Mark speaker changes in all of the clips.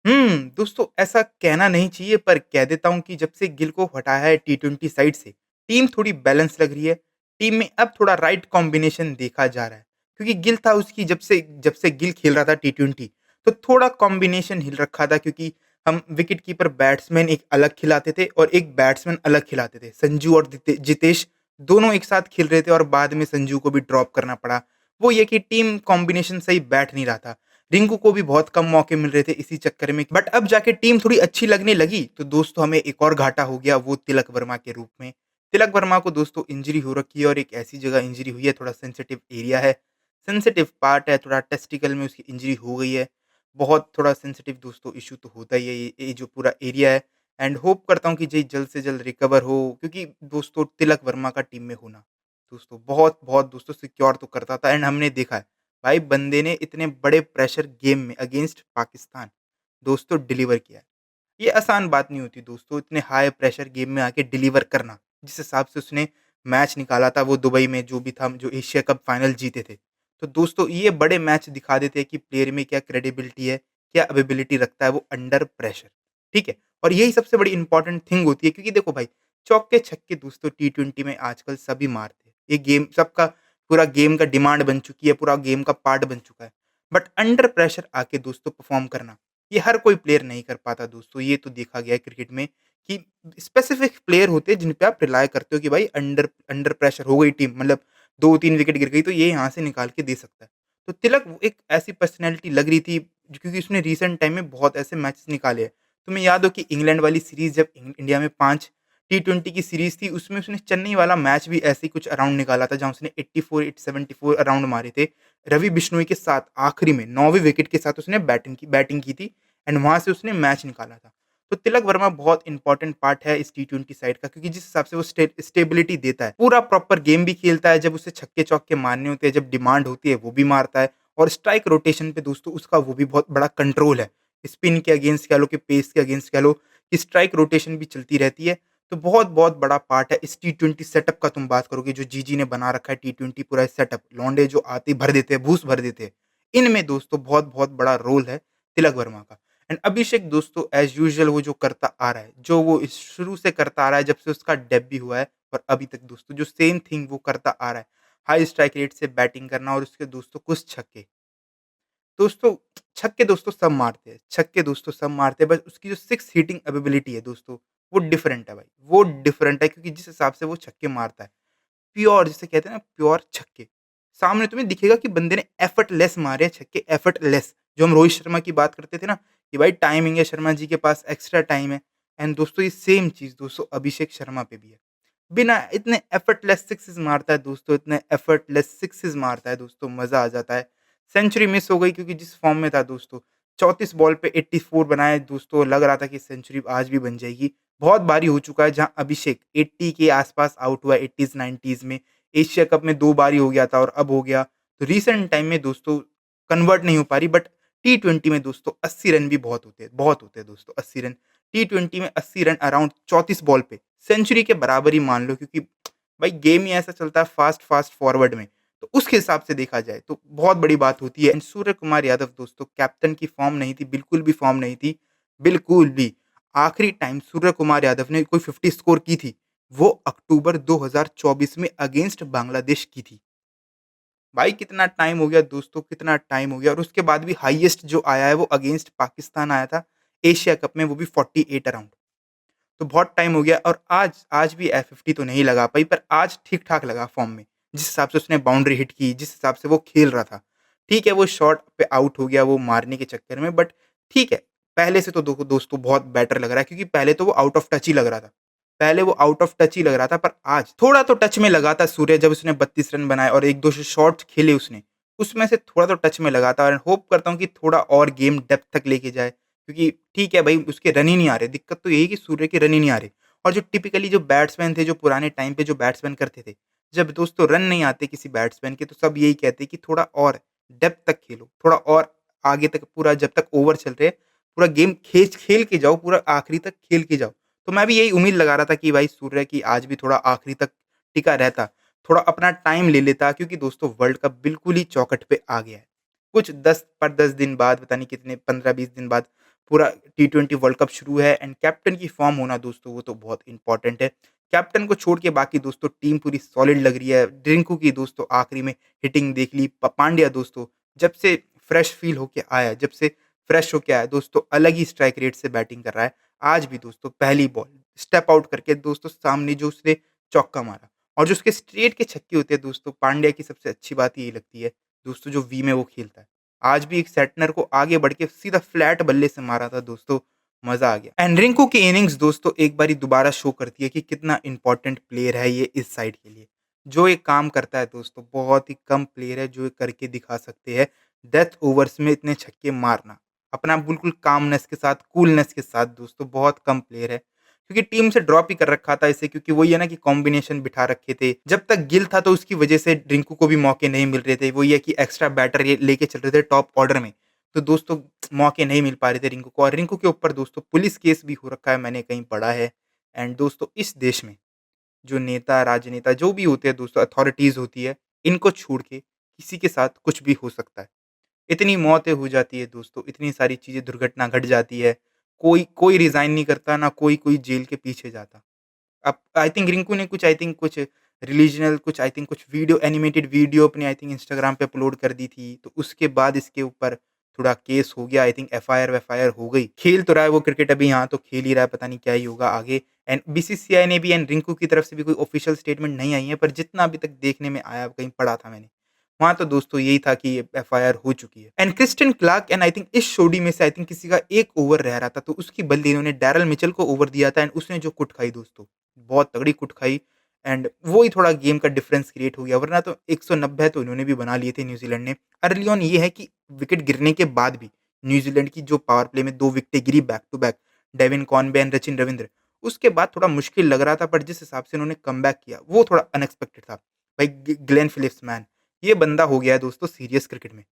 Speaker 1: दोस्तों ऐसा कहना नहीं चाहिए पर कह देता हूँ कि जब से गिल को हटाया है टी20 साइड से, टीम थोड़ी बैलेंस लग रही है। टीम में अब थोड़ा राइट कॉम्बिनेशन देखा जा रहा है। क्योंकि गिल था उसकी जब से गिल खेल रहा था टी20 तो थोड़ा कॉम्बिनेशन हिल रखा था क्योंकि हम विकेट कीपर बैट्समैन एक अलग खिलाते थे और एक बैट्समैन अलग खिलाते थे। संजू और जितेश दोनों एक साथ खेल रहे थे और बाद में संजू को भी ड्रॉप करना पड़ा। वो ये कि टीम कॉम्बिनेशन सही बैठ नहीं रहा था। रिंकू को भी बहुत कम मौके मिल रहे थे इसी चक्कर में। बट अब जाके टीम थोड़ी अच्छी लगने लगी तो दोस्तों हमें एक और घाटा हो गया वो तिलक वर्मा के रूप में। तिलक वर्मा को दोस्तों इंजरी हो रखी है और एक ऐसी जगह इंजरी हुई है, थोड़ा सेंसिटिव एरिया है, सेंसिटिव पार्ट है, थोड़ा टेस्टिकल में उसकी इंजरी हो गई है। बहुत थोड़ा सेंसिटिव दोस्तों इश्यू तो होता ही है ये जो पूरा एरिया है। एंड होप करता हूँ कि जी जल्द से जल्द रिकवर हो क्योंकि दोस्तों तिलक वर्मा का टीम में होना दोस्तों बहुत बहुत दोस्तों सिक्योर तो करता था। एंड हमने देखा है भाई बंदे ने इतने बड़े प्रेशर गेम में अगेंस्ट पाकिस्तान दोस्तों डिलीवर किया है। ये आसान बात नहीं होती दोस्तों, इतने हाई प्रेशर गेम में आके डिलीवर करना। जिस हिसाब से उसने मैच निकाला था वो दुबई में जो भी था, जो एशिया कप फाइनल जीते थे। तो दोस्तों ये बड़े मैच दिखा देते हैं कि प्लेयर में क्या क्रेडिबिलिटी है, क्या एबिलिटी रखता है वो अंडर प्रेशर। ठीक है? और यही सबसे बड़ी इंपॉर्टेंट थिंग होती है क्योंकि देखो भाई चौके-छक्के दोस्तों टी20 में आजकल सभी मारते हैं। ये गेम सबका पूरा गेम का डिमांड बन चुकी है, पूरा गेम का पार्ट बन चुका है। बट अंडर प्रेशर आके दोस्तों परफॉर्म करना ये हर कोई प्लेयर नहीं कर पाता दोस्तों। ये तो देखा गया है क्रिकेट में कि स्पेसिफिक प्लेयर होते हैं जिन पे आप रिलाय करते हो कि भाई अंडर अंडर प्रेशर हो गई टीम, मतलब 2-3 विकेट गिर गई तो ये यहाँ से निकाल के दे सकता है। तो तिलक वो एक ऐसी पर्सनैलिटी लग रही थी क्योंकि उसने रिसेंट टाइम में बहुत ऐसे मैचेस निकाले हैं। तुम्हें याद हो कि इंग्लैंड वाली सीरीज़ जब इंडिया में 5 टी20 की सीरीज़ थी उसमें उसने चेन्नई वाला मैच भी ऐसे ही कुछ अराउंड निकाला था जहाँ उसने 84 74 अराउंड मारे थे। रवि बिश्नोई के साथ आखिरी में 9वीं विकेट के साथ उसने बैटिंग की थी एंड वहाँ से उसने मैच निकाला था। तो तिलक वर्मा बहुत इंपॉर्टेंट पार्ट है इस टी20 साइड का क्योंकि जिस हिसाब से वो स्टेबिलिटी देता है, पूरा प्रॉपर गेम भी खेलता है, जब उसे छक्के-चौके मारने होते हैं, जब डिमांड होती है वो भी मारता है और स्ट्राइक रोटेशन पे दोस्तों उसका वो भी बहुत बड़ा कंट्रोल है। स्पिन के अगेंस्ट कह लो कि पेस के अगेंस्ट कह लो कि स्ट्राइक रोटेशन भी चलती रहती है। तो बहुत-बहुत बड़ा पार्ट है इस टी20 सेटअप का। तुम बात करोगे जो जीजी ने बना रखा है टी20 पूरा सेटअप, लौंडे जो आते ही भर देते हैं, भूस भर देते हैं। इनमें दोस्तों बहुत-बहुत बड़ा रोल है तिलक वर्मा का। एंड अभिषेक दोस्तों एज़ यूजुअल वो जो करता आ रहा है, जो वो इस शुरू से करता आ रहा है जब से उसका डेब्यू हुआ है और अभी तक दोस्तों जो सेम थिंग वो करता आ रहा है। हाई स्ट्राइक रेट से बैटिंग करना और उसके दोस्तों कुछ छक्के। दोस्तों छक्के दोस्तों सब मारते हैं, छक्के दोस्तों सब मारते हैं, बस उसकी जो सिक्स हिटिंग एबिलिटी है दोस्तों, वो डिफरेंट है भाई, वो डिफरेंट है क्योंकि जिस हिसाब से वो छक्के मारता है, प्योर जिसे कहते हैं ना प्योर छक्के। सामने तुम्हें दिखेगा कि बंदे ने एफर्टलेस मारे हैं छक्के, एफर्टलेस। जो हम रोहित शर्मा की बात करते थे ना कि भाई टाइमिंग है शर्मा जी के पास, एक्स्ट्रा टाइम है। एंड दोस्तों ये सेम चीज़ दोस्तों अभिषेक शर्मा पे भी है। बिना इतने एफर्टलेस सिक्सेस मारता है दोस्तों, इतने एफर्टलेस सिक्सेस मारता है दोस्तों, मज़ा आ जाता है। सेंचुरी मिस हो गई क्योंकि जिस फॉर्म में था दोस्तों, 34 बॉल पे 84 बनाए दोस्तों, लग रहा था कि सेंचुरी आज भी बन जाएगी। बहुत बारी हो चुका है जहाँ अभिषेक 80 के आस-पास आउट हुआ है 80s 90s में। एशिया कप में 2 बार ही हो गया था और अब हो गया। तो रीसेंट टाइम में दोस्तों कन्वर्ट नहीं हो पा रही, बट टी20 में दोस्तों 80 रन भी बहुत होते हैं दोस्तों 80 रन। टी20 में 80 रन अराउंड 34 बॉल पे सेंचुरी के बराबर ही मान लो क्योंकि भाई गेम ही ऐसा चलता है फास्ट फास्ट फॉरवर्ड में। तो उसके हिसाब से देखा जाए तो बहुत बड़ी बात होती है। एंड सूर्य कुमार यादव दोस्तों कैप्टन की फॉर्म नहीं थी, बिल्कुल भी फॉर्म नहीं थी, बिल्कुल भी। आखिरी टाइम सूर्य कुमार यादव ने कोई 50 स्कोर की थी, वो अक्टूबर 2024 में अगेंस्ट बांग्लादेश की थी। भाई कितना टाइम हो गया दोस्तों, कितना टाइम हो गया। और उसके बाद भी हाईएस्ट जो आया है वो अगेंस्ट पाकिस्तान आया था एशिया कप में, वो भी 48 अराउंड। तो बहुत टाइम हो गया और आज आज भी 50 तो नहीं लगा पाई, पर आज ठीक-ठाक लगा फ़ॉर्म में। जिस हिसाब से उसने बाउंड्री हिट की, जिस हिसाब से वो खेल रहा था। ठीक है, वो शॉट पे आउट हो गया वो मारने के चक्कर में, बट ठीक है, पहले से तो दोस्तों बहुत बेटर लग रहा है क्योंकि पहले तो वो आउट ऑफ टच ही लग रहा था। पहले वो आउट ऑफ टच ही लग रहा था, पर आज थोड़ा तो टच में लगा था सूर्य जब उसने 32 रन बनाए और 1-2 शॉट्स खेले उसने, उसमें से थोड़ा तो टच में लगा था। और होप करता हूँ कि थोड़ा और गेम डेप्थ तक लेके जाए क्योंकि ठीक है भाई उसके रन ही नहीं आ रहे, दिक्कत तो यही है कि सूर्य के रन ही नहीं आ रहे। और जो टिपिकली जो बैट्समैन थे, जो पुराने टाइम पे जो बैट्समैन करते थे, जब दोस्तों रन नहीं आते किसी बैट्समैन के तो सब यही कहते हैं कि थोड़ा और डेप्थ तक खेलो, थोड़ा और आगे तक पूरा जब तक ओवर चल रहे हैं, पूरा गेम खेल के जाओ, पूरा आखिरी तक खेल के जाओ। तो मैं भी यही उम्मीद लगा रहा था कि भाई सूर्य की आज भी थोड़ा आखिरी तक टिका रहता, थोड़ा अपना टाइम ले लेता क्योंकि दोस्तों वर्ल्ड कप बिल्कुल ही चौखट पे आ गया है। कुछ 10 दिन बाद, पता नहीं कितने 15-20 दिन बाद पूरा टी20 वर्ल्ड कप शुरू है एंड कैप्टन की फ़ॉर्म होना दोस्तों वो तो बहुत इम्पोर्टेंट है। कैप्टन को छोड़ के बाकी दोस्तों टीम पूरी सॉलिड लग रही है। रिंकू की दोस्तों आखिरी में हिटिंग देख ली। प पांड्या दोस्तों जब से फ्रेश फ़ील होके आया है, जब से फ्रेश होके आया है दोस्तों अलग ही स्ट्राइक रेट से बैटिंग कर रहा है। आज भी दोस्तों पहली बॉल स्टेप आउट करके दोस्तों सामने जो उसने चौका मारा और जो उसके स्ट्रेट के छक्के होते हैं दोस्तों, पांड्या की सबसे अच्छी बात यही लगती है दोस्तों जो वी में वो खेलता है। आज भी एक सेटनर को आगे बढ़ के सीधा फ्लैट बल्ले से मारा था दोस्तों, मज़ा आ गया। एंड रिंकू की इनिंग्स दोस्तों एक बारी दोबारा शो करती है कि कितना इम्पोर्टेंट प्लेयर है ये इस साइड के लिए। जो ये काम करता है दोस्तों, बहुत ही कम प्लेयर है जो ये करके दिखा सकते हैं। डेथ ओवर्स में इतने छक्के मारना, अपना बिल्कुल कामनेस के साथ, कूलनेस के साथ दोस्तों बहुत कम प्लेयर है। क्योंकि टीम से ड्रॉप ही कर रखा था इसे, क्योंकि वही है ना कि कॉम्बिनेशन बिठा रखे थे। जब तक गिल था तो उसकी वजह से रिंकू को भी मौके नहीं मिल रहे थे। वही है कि एक्स्ट्रा बैटर ये लेके चल रहे थे टॉप ऑर्डर में। तो दोस्तों मौके नहीं मिल पा रहे थे रिंकू को, और रिंकू के ऊपर दोस्तों पुलिस केस भी हो रखा है, मैंने कहीं पढ़ा है। एंड दोस्तों इस देश में जो नेता, राजनेता जो भी होते हैं दोस्तों, अथॉरिटीज़ होती है, इनको छोड़ के किसी के साथ कुछ भी हो सकता है। इतनी मौतें हो जाती है दोस्तों, इतनी सारी चीज़ें दुर्घटना घट जाती है। कोई कोई रिज़ाइन नहीं करता, ना कोई जेल के पीछे जाता। अब आई थिंक रिंकू ने कुछ रिलीजनल कुछ आई थिंक कुछ वीडियो एनिमेटेड वीडियो अपने आई थिंक इंस्टाग्राम पे अपलोड कर दी थी। तो उसके बाद इसके ऊपर थोड़ा केस हो गया, आई थिंक एफआईआर हो गई। खेल तो रहा है वो क्रिकेट अभी, यहाँ तो खेल ही रहा है, पता नहीं क्या ही होगा आगे। एंड बीसीसीआई ने भी एंड रिंकू की तरफ से भी कोई ऑफिशियल स्टेटमेंट नहीं आई है, पर जितना अभी तक देखने में आया, कहीं पढ़ा था मैंने, वहाँ तो दोस्तों यही था कि एफआईआर हो चुकी है। And Christian Clarke and I think इस शोडी में से आई थिंक किसी का एक ओवर रह रहा था, तो उसकी बदले इन्होंने डैरल मिचेल को ओवर दिया था एंड उसने जो कुट खाई दोस्तों, बहुत तगड़ी कुट खाई। एंड वो ही थोड़ा गेम का डिफरेंस क्रिएट हो गया, वरना तो 190 तो इन्होंने भी बना लिए थे न्यूजीलैंड ने। अर्ली ऑन ये है कि विकेट गिरने के बाद भी न्यूजीलैंड की जो पावर प्ले में 2 विकेटें गिरी back to back, Devon Conway and Sachin Ravindra, उसके बाद थोड़ा मुश्किल लग रहा था, पर जिस हिसाब से उन्होंने कमबैक किया, वो थोड़ा अनएक्सपेक्टेड था। भाई ग्लेन फिलिप्स मैन, ये बंदा हो गया है दोस्तों सीरियस क्रिकेट में।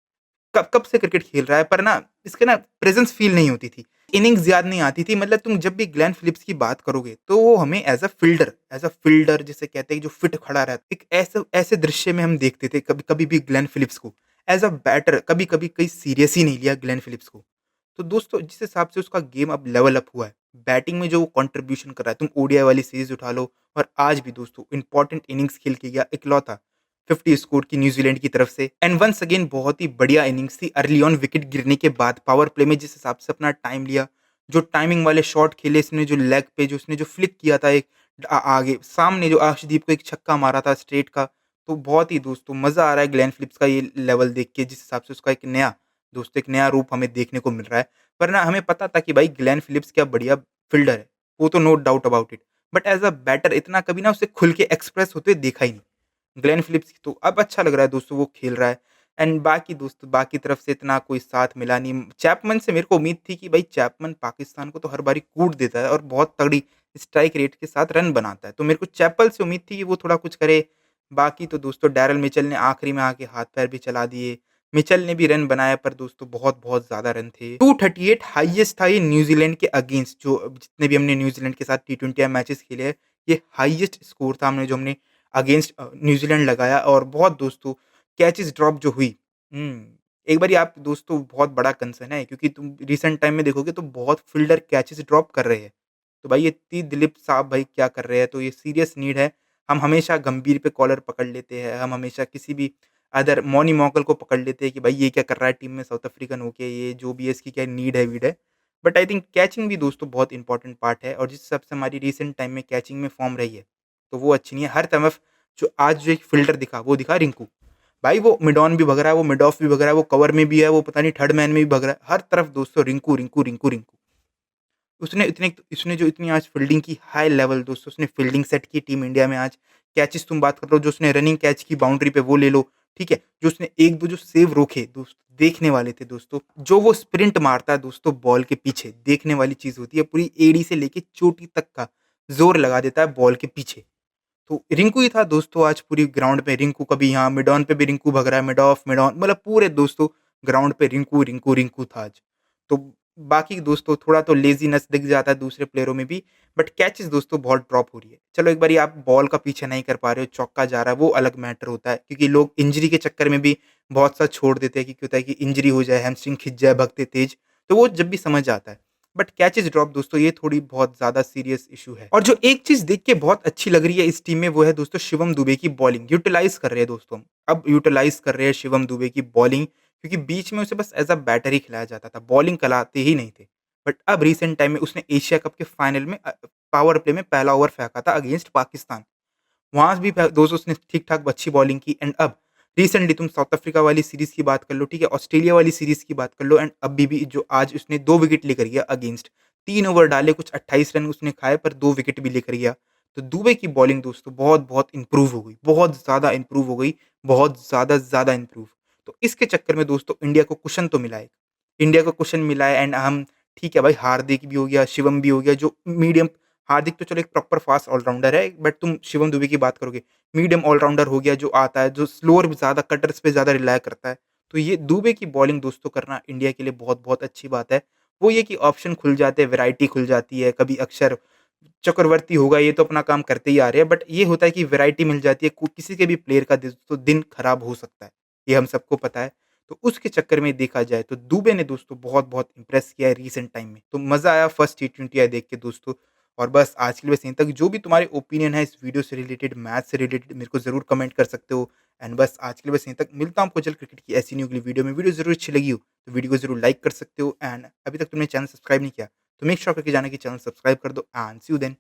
Speaker 1: कब कब से क्रिकेट खेल रहा है, पर ना इसके ना प्रेजेंस फील नहीं होती थी। इनिंग्स याद नहीं आती थी, मतलब तुम जब भी ग्लेन फिलिप्स की बात करोगे तो वो हमें एज़ अ फ़ील्डर जिसे कहते हैं जो फिट खड़ा रहता है, एक ऐसे ऐसे दृश्य में हम देखते थे कभी कभी भी ग्लेन फिलिप्स को। एज़ अ बैटर कभी-कभी कहीं सीरियस ही नहीं लिया ग्लेन फिलिप्स को। तो दोस्तों जिस हिसाब से उसका गेम अब लेवल अप हुआ है, बैटिंग में जो वो कंट्रीब्यूशन कर रहा है, तुम ओडीआई वाली सीरीज़ उठा लो, और आज भी दोस्तों इम्पोर्टेंट इनिंग्स खेल के गया इकलौता 50 स्कोर की न्यूजीलैंड की तरफ से। एंड वंस अगेन बहुत ही बढ़िया इनिंग्स थी अर्ली ऑन विकेट गिरने के बाद, पावर प्ले में जिस हिसाब से अपना टाइम लिया, जो टाइमिंग वाले शॉट खेले इसने, जो लेग पे जो उसने जो फ्लिक किया था एक आगे सामने जो अर्शदीप को एक छक्का मारा था स्ट्रेट का, तो बहुत ही दोस्तों मज़ा आ रहा है ग्लेन फिलिप्स का ये लेवल देख के, जिस हिसाब से उसका एक नया दोस्तों एक नया रूप हमें देखने को मिल रहा है। वरना हमें पता था कि भाई ग्लेन फिलिप्स क्या बढ़िया फील्डर है, वो तो no doubt about it. But as a batter इतना कभी ना उसे खुल के एक्सप्रेस होते हुए देखा ही नहीं। ग्लेन फिलिप्स की तो अब अच्छा लग रहा है दोस्तों, वो खेल रहा है। एंड बाकी दोस्तों बाकी तरफ से इतना कोई साथ मिला नहीं। चैपमैन से मेरे को उम्मीद थी कि भाई चैपमैन पाकिस्तान को तो हर बारी कूट देता है और बहुत तगड़ी स्ट्राइक रेट के साथ रन बनाता है। तो मेरे को चैपल से उम्मीद थी कि वो थोड़ा कुछ करे। बाकी तो दोस्तों डैरल मिचेल ने आखिरी में आके हाथ-पैर भी चला दिए। मिचेल ने भी रन बनाया, पर दोस्तों बहुत-बहुत ज़्यादा रन थे। 238 हाईएस्ट था ये न्यूज़ीलैंड के अगेंस्ट, जो जितने भी हमने न्यूज़ीलैंड के साथ टी20 मैचेस खेले हैं, ये हाईएस्ट स्कोर था हमने अगेंस्ट न्यूज़ीलैंड लगाया। और बहुत दोस्तों कैचेज़ ड्रॉप जो हुई, एक बारी आप दोस्तों बहुत बड़ा कंसर्न है, क्योंकि तुम रिसेंट टाइम में देखोगे तो बहुत फील्डर कैचेज़ ड्रॉप कर रहे हैं। तो भाई ये दिलीप साहब भाई क्या कर रहे हैं? तो ये सीरियस नीड है। हम हमेशा गंभीर पे कॉलर पकड़ लेते हैं, हम हमेशा किसी भी अदर मौनी मौकल को पकड़ लेते हैं कि भाई ये क्या कर रहा है टीम में साउथ अफ्रीकन होके, ये जो भी है इसकी क्या नीड है, वीड है। बट आई थिंक कैचिंग भी दोस्तों बहुत इंपॉर्टेंट पार्ट है, और जिस हिसाब से हमारी रिसेंट टाइम में कैचिंग में फॉर्म रही है, तो वो अच्छी नहीं है। हर तरफ जो आज जो एक फ़िल्डर दिखा, वो दिखा रिंकू। भाई वो मिड ऑन भी भग रहा है, वो मिड ऑफ भी भग रहा है, वो कवर में भी है, वो पता नहीं थर्ड मैन में भी भग रहा है। हर तरफ दोस्तों रिंकू, रिंकू, रिंकू, रिंकू। उसने जो इतनी आज फ़ील्डिंग की हाई लेवल दोस्तों, उसने फ़ील्डिंग सेट की टीम इंडिया में आज। कैचेज़ तुम बात कर रहे हो, जो उसने रनिंग कैच की बाउंड्री पे वो ले लो, ठीक है? जो उसने 1-2 जो सेव रोके देखने वाले थे दोस्तों। जो वो स्प्रिंट मारता है दोस्तों बॉल के पीछे, देखने वाली चीज़ होती है। पूरी एड़ी से लेके चोटी तक का ज़ोर लगा देता है बॉल के पीछे। तो रिंकू ही था दोस्तों आज पूरी ग्राउंड पे। रिंकू कभी यहाँ मिड ऑन पे भी रिंकू भग रहा है, मिड ऑफ, मिड ऑन, मतलब पूरे दोस्तों ग्राउंड पे रिंकू, रिंकू, रिंकू था आज। तो बाकी दोस्तों थोड़ा तो लेज़ीनेस दिख जाता है दूसरे प्लेयरों में भी, बट कैचेज़ दोस्तों बहुत ड्रॉप हो रही है। चलो एक बारी आप बॉल का पीछे नहीं कर पा रहे हो, चौका जा रहा है, वो अलग मैटर होता है, क्योंकि लोग इंजरी के चक्कर में भी बहुत सा छोड़ देते हैं कि क्या होता है कि इंजरी हो जाए, हैमस्ट्रिंग खिंच जाए भगते तेज, तो वो जब भी समझ आता है। बट कैचेज़ ड्रॉप दोस्तों ये थोड़ी बहुत ज़्यादा सीरियस इश्यू है। और जो एक चीज़ देख के बहुत अच्छी लग रही है इस टीम में वो है दोस्तों शिवम दुबे की बॉलिंग, यूटिलाइज़ कर रहे हैं दोस्तों हम। अब यूटिलाइज़ कर रहे हैं शिवम दुबे की बॉलिंग क्योंकि बीच में उसे बस एज़ अ बैटर ही खिलाया जाता था, बॉलिंग कराते ही नहीं थे। बट अब रिसेंट टाइम में उसने एशिया कप के फाइनल में पावर प्ले में पहला ओवर फेंका था अगेंस्ट पाकिस्तान। वहाँ भी दोस्तों उसने ठीक-ठाक अच्छी बॉलिंग की एंड अब रिसेंटली तुम साउथ अफ्रीका वाली सीरीज़ की बात कर लो, ठीक है? ऑस्ट्रेलिया वाली सीरीज़ की बात कर लो एंड अभी भी जो आज उसने 2 विकेट लेकर गया अगेंस्ट 3 ओवर डाले, कुछ 28 रन उसने खाए पर 2 विकेट भी लेकर गया। तो दुबे की बॉलिंग दोस्तों बहुत-बहुत इम्प्रूव हो गई, बहुत ज़्यादा इम्प्रूव हो गई, बहुत ज़्यादा इम्प्रूव। तो इसके चक्कर में दोस्तों इंडिया को कुशन तो मिला है। इंडिया को कुशन मिला है एंड हम ठीक है भाई हार्दिक भी हो गया, शिवम भी हो गया जो मीडियम हार्दिक तो चलो एक प्रॉपर फास्ट ऑलराउंडर है, बट तुम शिवम दुबे की बात करोगे, मीडियम ऑलराउंडर हो गया जो आता है, जो स्लोअर ज़्यादा कटर्स पे ज़्यादा रिलाय करता है। तो ये दुबे की बॉलिंग दोस्तों करना इंडिया के लिए बहुत-बहुत अच्छी बात है। वो ये कि ऑप्शन खुल जाते हैं, वैरायटी खुल जाती है, कभी अक्षर चक्रवर्ती होगा, ये तो अपना काम करते ही आ रहे हैं, बट ये होता है कि वैरायटी मिल जाती है, किसी के भी प्लेयर का तो दिन खराब हो सकता है, ये हम सबको पता है। तो उसके चक्कर में देखा जाए तो दुबे ने दोस्तों बहुत-बहुत इम्प्रेस किया है रीसेंट टाइम में। तो मज़ा आया फर्स्ट टी20 देख के दोस्तों। और बस आज के लिए बस यहीं तक। जो भी तुम्हारे ओपिनियन है इस वीडियो से रिलेटेड, मैच से रिलेटेड मेरे को ज़रूर कमेंट कर सकते हो। एंड बस आज के लिए बस यहीं तक। मिलता हूँ आपको जल्द क्रिकेट की ऐसी न्यू अगली वीडियो में। वीडियो ज़रूर अच्छी लगी हो तो वीडियो को ज़रूर लाइक कर सकते हो एंड अभी तक तुमने चैनल सब्सक्राइब नहीं किया तो मेक श्योर करके जाना कि चैनल सब्सक्राइब कर दो एंड सी यू देन।